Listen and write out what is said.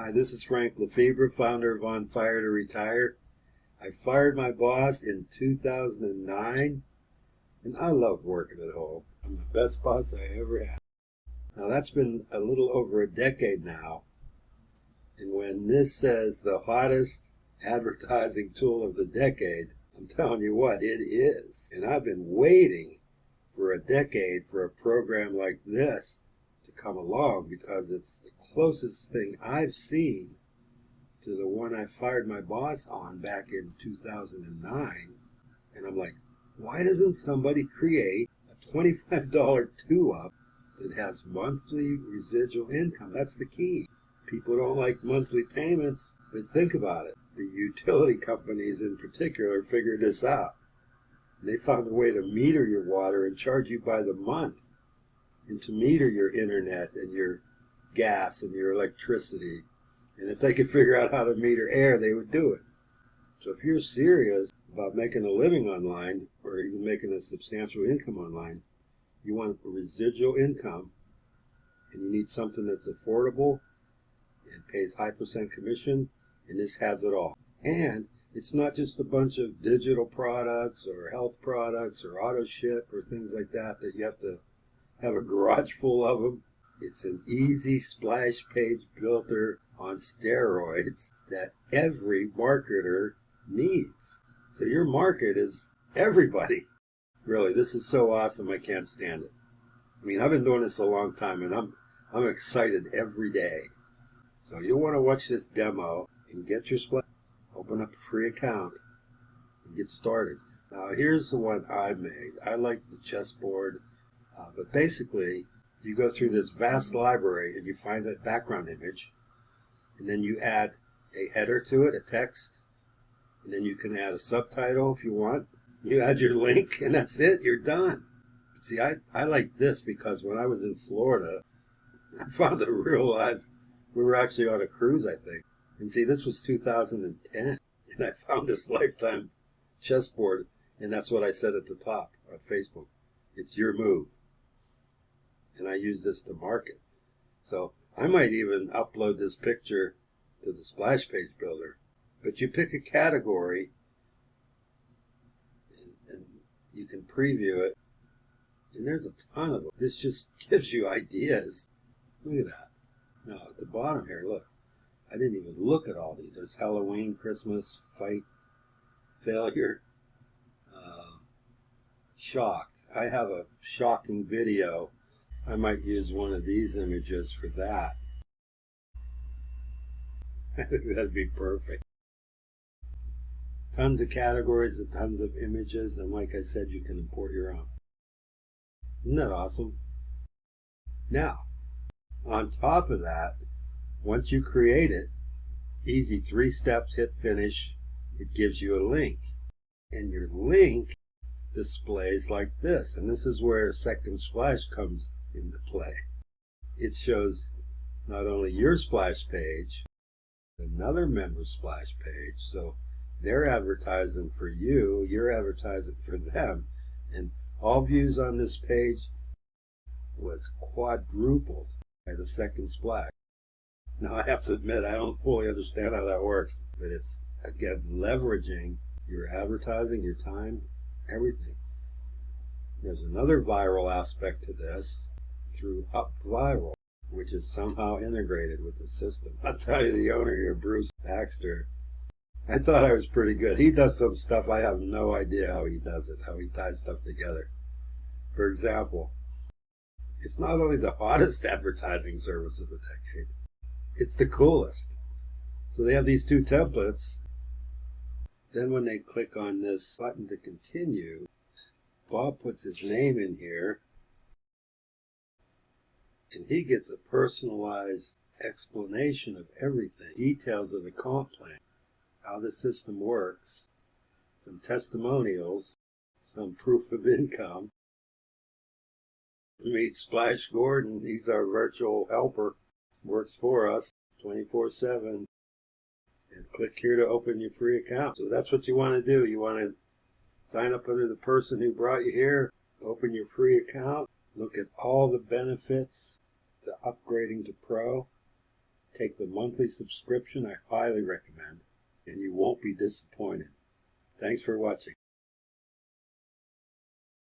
Hi, this is Frank Lefebre, founder of On Fire to Retire. I fired my boss in 2009, and I love working at home. I'm the best boss I ever had. Now that's been a little over a decade now, and when this says the hottest advertising tool of the decade, I'm telling you what, it is. And I've been waiting for a decade for a program like this to come along because it's the closest thing I've seen to the one I fired my boss on back in 2009. And I'm like, why doesn't somebody create a $25 two-up that has monthly residual income? That's the key. People don't like monthly payments, but think about it. The utility companies in particular figured this out. They found a way to meter your water and charge you by the month, and to meter your internet and your gas and your electricity. And if they could figure out how to meter air, they would do it. So if you're serious about making a living online, or even making a substantial income online, you want residual income, and you need something that's affordable and pays high % commission, and this has it all. And it's not just a bunch of digital products or health products or auto ship or things like that you have to have a garage full of them. It's an easy splash page builder on steroids that every marketer needs. So your market is everybody. Really, this is so awesome, I can't stand it. I mean, I've been doing this a long time, and I'm excited every day. So you'll want to watch this demo and get your splash. Open up a free account and get started. Now here's the one I made. I like the chessboard, but basically you go through this vast library and you find a background image, and then you add a header to it, a text, and then you can add a subtitle if you want. You add your link, and that's it. You're done. See, I like this because when I was in Florida, I found a real live. We were actually on a cruise, I think. And see, this was 2010, and I found this lifetime chessboard, and that's what I said at the top on Facebook. It's your move. And I use this to market. So I might even upload this picture to the splash page builder. But you pick a category, and you can preview it. And there's a ton of them. This just gives you ideas. Look at that. Now at the bottom here, look. I didn't even look at all these. There's Halloween, Christmas, fight, failure, shocked. I have a shocking video. I might use one of these images for that. I think that'd be perfect. Tons of categories and tons of images, and like I said, you can import your own. Isn't that awesome? Now, on top of that, once you create it, easy 3 steps, hit finish, it gives you a link. And your link displays like this. And this is where Second Splash comes into play. It shows not only your splash page, another member splash page. So they're advertising for you, you're advertising for them. And all views on this page was quadrupled by the Second Splash. Now, I have to admit, I don't fully understand how that works, but it's, again, leveraging your advertising, your time, everything. There's another viral aspect to this through UpViral, which is somehow integrated with the system. I'll tell you, the owner here, Bruce Baxter, I thought I was pretty good. He does some stuff, I have no idea how he does it, how he ties stuff together. For example, it's not only the hottest advertising service of the decade, it's the coolest. So they have these 2 templates. Then when they click on this button to continue, Bob puts his name in here, and he gets a personalized explanation of everything. Details of the comp plan, how the system works, some testimonials, some proof of income. Meet Splash Gordon. He's our virtual helper. Works for us 24/7, and click here to open your free account. So that's what you want to do. You want to sign up under the person who brought you here, open your free account, look at all the benefits to upgrading to Pro, take the monthly subscription. I highly recommend, and you won't be disappointed. Thanks for watching.